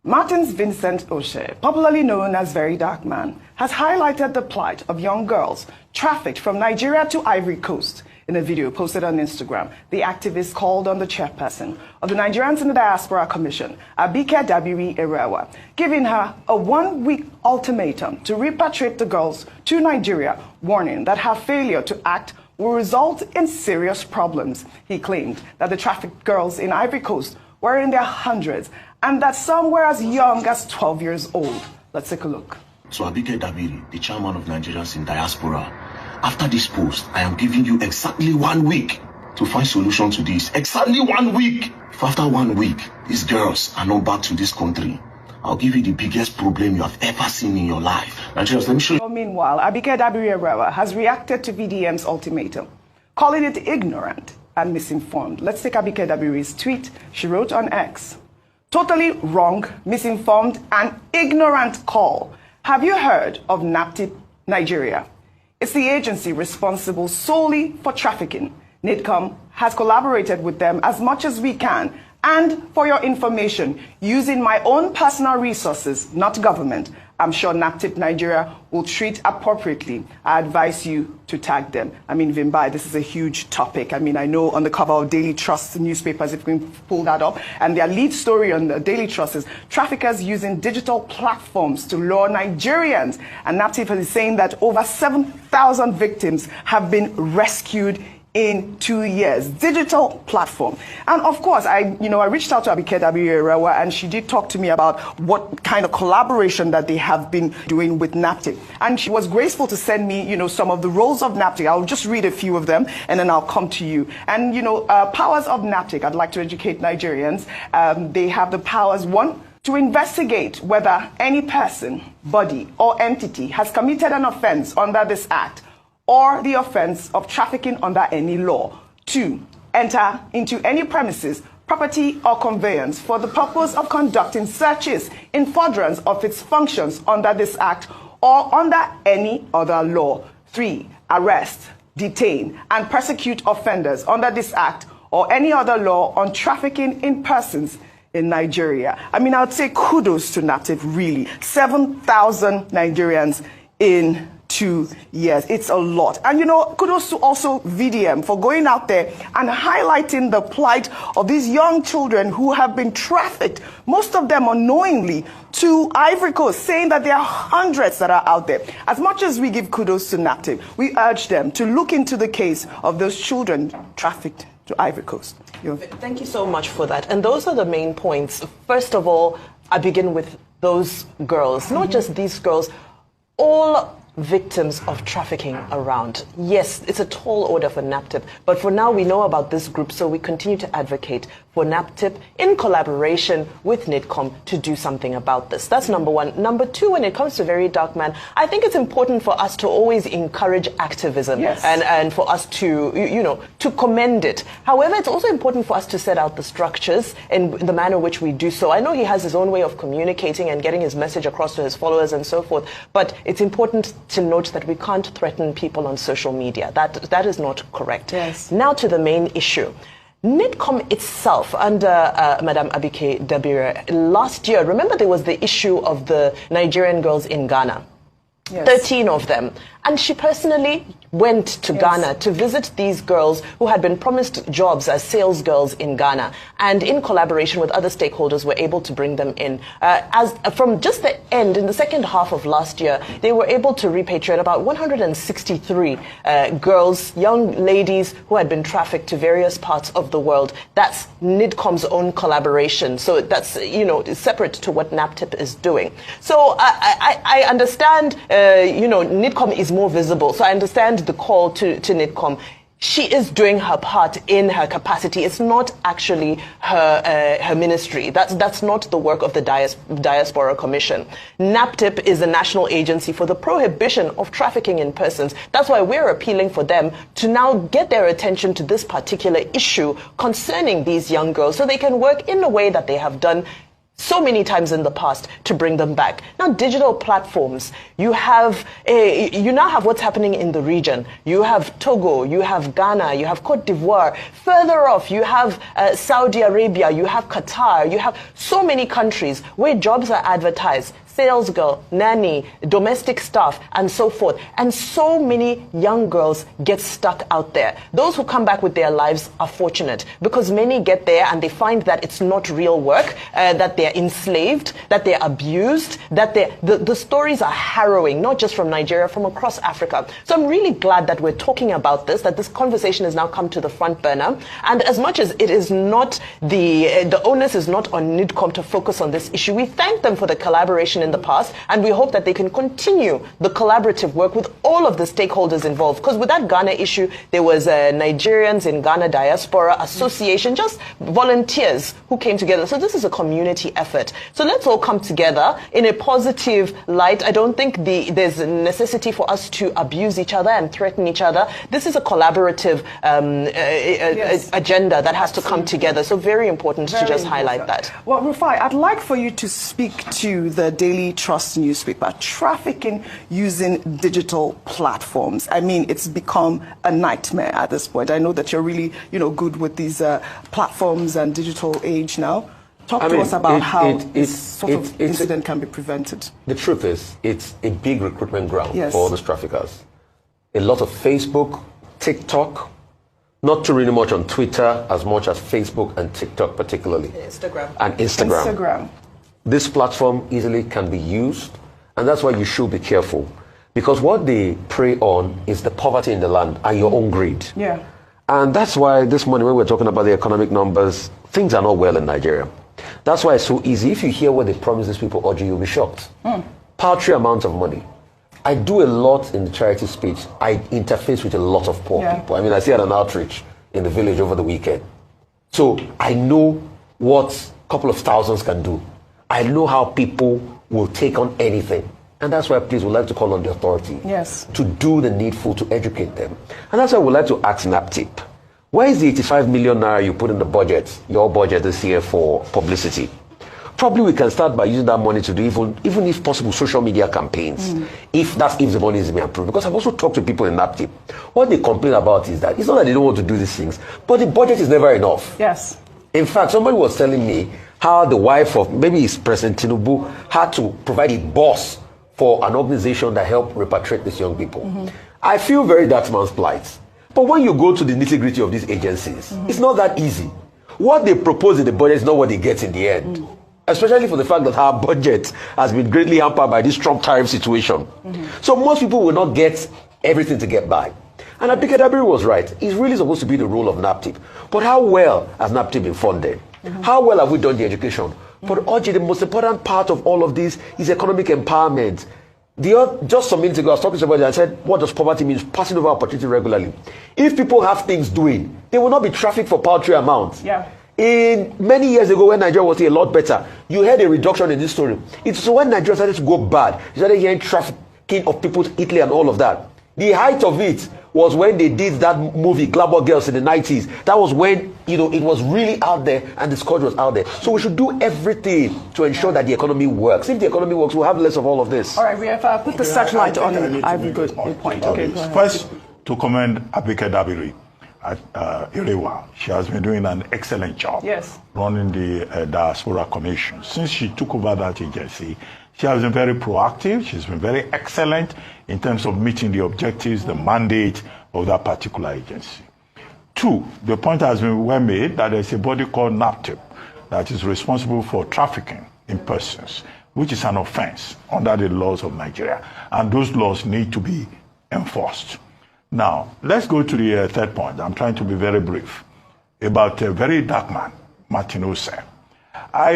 Martins Vincent Oshe, popularly known as Verydarkman, has highlighted the plight of young girls trafficked from Nigeria to Ivory Coast. In a video posted on Instagram, the activist called on the chairperson of the Nigerians in the Diaspora Commission, Abike Dabiri, giving her a one-week ultimatum to repatriate the girls to Nigeria, warning that her failure to act will result in serious problems. He claimed that the trafficked girls in Ivory Coast were in their hundreds and that some were as young as 12 years old. Let's take a look. So Abike Dabiri, the chairman of Nigerians in Diaspora, after this post, I am giving you exactly 1 week to find solution to this. Exactly 1 week. If after 1 week, these girls are not back to this country, I'll give you the biggest problem you have ever seen in your life. Nigerians, let me show you. Meanwhile, Abike Dabiri has reacted to VDM's ultimatum, calling it ignorant and misinformed. Let's take Abike Dabiri's tweet. She wrote on X, "Totally wrong, misinformed, and ignorant call. Have you heard of NAPTIP Nigeria? It's the agency responsible solely for trafficking. NIDCOM has collaborated with them as much as we can. And for your information, using my own personal resources, not government, I'm sure NAPTIP Nigeria will treat appropriately. I advise you to tag them." I mean, Vimbai, this is a huge topic. I mean, I know on the cover of Daily Trust newspapers, if we can pull that up, and their lead story on the Daily Trust is traffickers using digital platforms to lure Nigerians. And NAPTIP is saying that over 7,000 victims have been rescued in 2 years. Digital platform. And of course, I reached out to Abike Dabiri and she did talk to me about what kind of collaboration that they have been doing with NAPTIP. And she was graceful to send me, some of the roles of NAPTIP. I'll just read a few of them and then I'll come to you. And, powers of NAPTIP, I'd like to educate Nigerians. They have the powers, one, to investigate whether any person, body, or entity has committed an offense under this act, or the offense of trafficking under any law. 2, enter into any premises, property, or conveyance for the purpose of conducting searches in furtherance of its functions under this act or under any other law. 3, arrest, detain, and persecute offenders under this act or any other law on trafficking in persons in Nigeria. I mean, I would say kudos to NAPTIP, really. 7,000 Nigerians in 2 years. It's a lot. And kudos to also VDM for going out there and highlighting the plight of these young children who have been trafficked, most of them unknowingly, to Ivory Coast, saying that there are hundreds that are out there. As much as we give kudos to NAPTIP, we urge them to look into the case of those children trafficked to Ivory Coast. Thank you so much for that. And those are the main points. First of all, I begin with those girls, not just these girls, all victims of trafficking around. Yes, it's a tall order for NAPTIP, but for now we know about this group, so we continue to advocate for NAPTIP in collaboration with NIDCOM to do something about this. That's number one. Number two, when it comes to Verydarkman, I think it's important for us to always encourage activism, yes, and for us to, to commend it. However, it's also important for us to set out the structures in the manner which we do so. I know he has his own way of communicating and getting his message across to his followers and so forth, but it's important to note that we can't threaten people on social media. That is not correct. Yes. Now to the main issue. NIDCOM itself, under Madam Abike Dabiri, last year, remember there was the issue of the Nigerian girls in Ghana. Yes. 13 of them. And she personally went to Ghana to visit these girls who had been promised jobs as sales girls in Ghana, and in collaboration with other stakeholders were able to bring them in. As from just the end, in the second half of last year, they were able to repatriate about 163 girls, young ladies who had been trafficked to various parts of the world. That's NIDCOM's own collaboration. So that's, separate to what NAPTIP is doing. So I understand, NIDCOM is more visible. So I understand the call to NIDCOM. She is doing her part in her capacity. It's not actually her ministry. That's not the work of the Diaspora Commission. NAPTIP is a national agency for the prohibition of trafficking in persons. That's why we're appealing for them to now get their attention to this particular issue concerning these young girls so they can work in the way that they have done so many times in the past to bring them back. Now, digital platforms, you now have what's happening in the region. You have Togo, you have Ghana, you have Cote d'Ivoire. Further off, you have Saudi Arabia, you have Qatar, you have so many countries where jobs are advertised. Sales girl, nanny, domestic staff, and so forth. And so many young girls get stuck out there. Those who come back with their lives are fortunate because many get there and they find that it's not real work, that they're enslaved, that they're abused, that the stories are harrowing, not just from Nigeria, from across Africa. So I'm really glad that we're talking about this, that this conversation has now come to the front burner. And as much as it is not, the onus is not on NIDCOM to focus on this issue, we thank them for the collaboration in the past, and we hope that they can continue the collaborative work with all of the stakeholders involved. Because with that Ghana issue, there was Nigerians in Ghana Diaspora Association, just volunteers who came together. So this is a community effort. So let's all come together in a positive light. I don't think there's a necessity for us to abuse each other and threaten each other. This is a collaborative agenda that has to come together. So very important to just highlight that. Well, Rufai, I'd like for you to speak to the Daily Trust newspaper, trafficking using digital platforms. I mean, it's become a nightmare at this point. I know that you're really, good with these platforms and digital age now. Talk to us about how this sort of incident can be prevented. The truth is, it's a big recruitment ground for all these traffickers. A lot of Facebook, TikTok, not too really much on Twitter as much as Facebook and TikTok particularly. Instagram. This platform easily can be used, and that's why you should be careful. Because what they prey on is the poverty in the land and your own greed. Yeah. And that's why this morning when we're talking about the economic numbers, things are not well in Nigeria. That's why it's so easy. If you hear what they promise these people, Audrey, you'll be shocked. Paltry amounts of money. I do a lot in the charity speech. I interface with a lot of poor people. I mean, I see at an outreach in the village over the weekend. So I know what a couple of thousands can do. I know how people will take on anything. And that's why, please, we'd like to call on the authority to do the needful to educate them. And that's why we'd like to ask NAPTIP, where is the 85 million naira you put in the budget, your budget this year for publicity? Probably we can start by using that money to do even if possible social media campaigns, if the money is being approved. Because I've also talked to people in NAPTIP. What they complain about is that it's not that they don't want to do these things, but the budget is never enough. Yes. In fact, somebody was telling me how the wife of, maybe it's President Tinubu, had to provide a bus for an organization that helped repatriate these young people. I feel Verydarkman's plight. But when you go to the nitty-gritty of these agencies, it's not that easy. What they propose in the budget is not what they get in the end. Especially for the fact that our budget has been greatly hampered by this Trump tariff situation. So most people will not get everything to get by. And Abike Dabiri was right. It's really supposed to be the role of NAPTIP. But how well has NAPTIP been funded? How well have we done the education? But Oji, the most important part of all of this is economic empowerment. Just some minutes ago, I was talking to somebody and I said, what does poverty mean? Passing over opportunity regularly. If people have things doing, they will not be trafficked for paltry amounts. In many years ago, when Nigeria was a lot better, you had a reduction in this story. It's so when Nigeria started to go bad, you started hearing trafficking of people to Italy and all of that. The height of it was when they did that movie, Glamour Girls, in the 90s. That was when, it was really out there and the scourge was out there. So we should do everything to ensure that the economy works. If the economy works, we'll have less of all of this. All right, we have put the searchlight on Ivory Good point. Okay, first, to commend Abike Dabiri at Irewa. She has been doing an excellent job running the Diaspora Commission. Since she took over that agency, she has been very proactive. She's been very excellent in terms of meeting the objectives, the mandate of that particular agency. Two, the point has been well made that there's a body called NAPTIP that is responsible for trafficking in persons, which is an offense under the laws of Nigeria. And those laws need to be enforced. Now, let's go to the third point. I'm trying to be very brief about Verydarkman, Martin Ose. I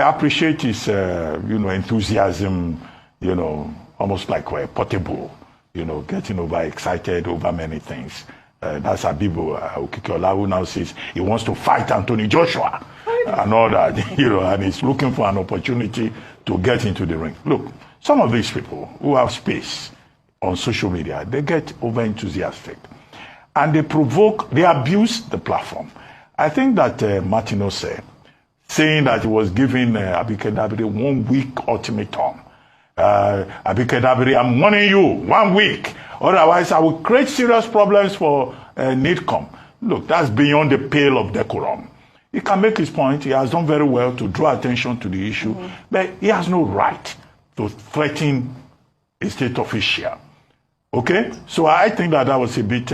appreciate his, enthusiasm, almost like a portable, getting overexcited over many things. That's Abibo Okikiola, who now says he wants to fight Anthony Joshua and all that, and he's looking for an opportunity to get into the ring. Look, some of these people who have space on social media, they get over-enthusiastic. And they abuse the platform. I think that Martin Ose saying that he was giving Abike Dabiri 1 week ultimatum. Abike Dabiri, I'm warning you, 1 week. Otherwise, I will create serious problems for NIDCOM. Look, that's beyond the pale of decorum. He can make his point. He has done very well to draw attention to the issue, but he has no right to threaten a state official. Okay? So I think that was a bit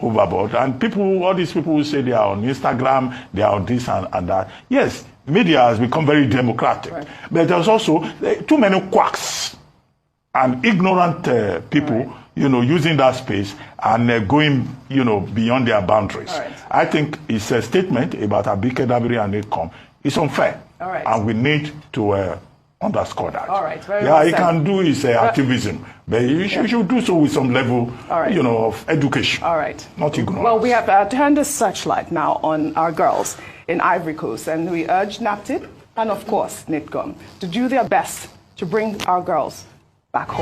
overboard. And people, all these people who say they are on Instagram, they are on this and that. Yes, media has become very democratic. Right. But there's also too many quacks and ignorant people, using that space and going, beyond their boundaries. Right. I think it's a statement about Abike Dabiri and NIDCOM. It's unfair. All right. And we need to underscore that. All right. Very yeah, well he can do his activism, but you should do so with some level, of education. All right. Not ignorance. Well, we have turned the searchlight now on our girls in Ivory Coast, and we urge NAPTIP and, of course, NIDCOM to do their best to bring our girls back home.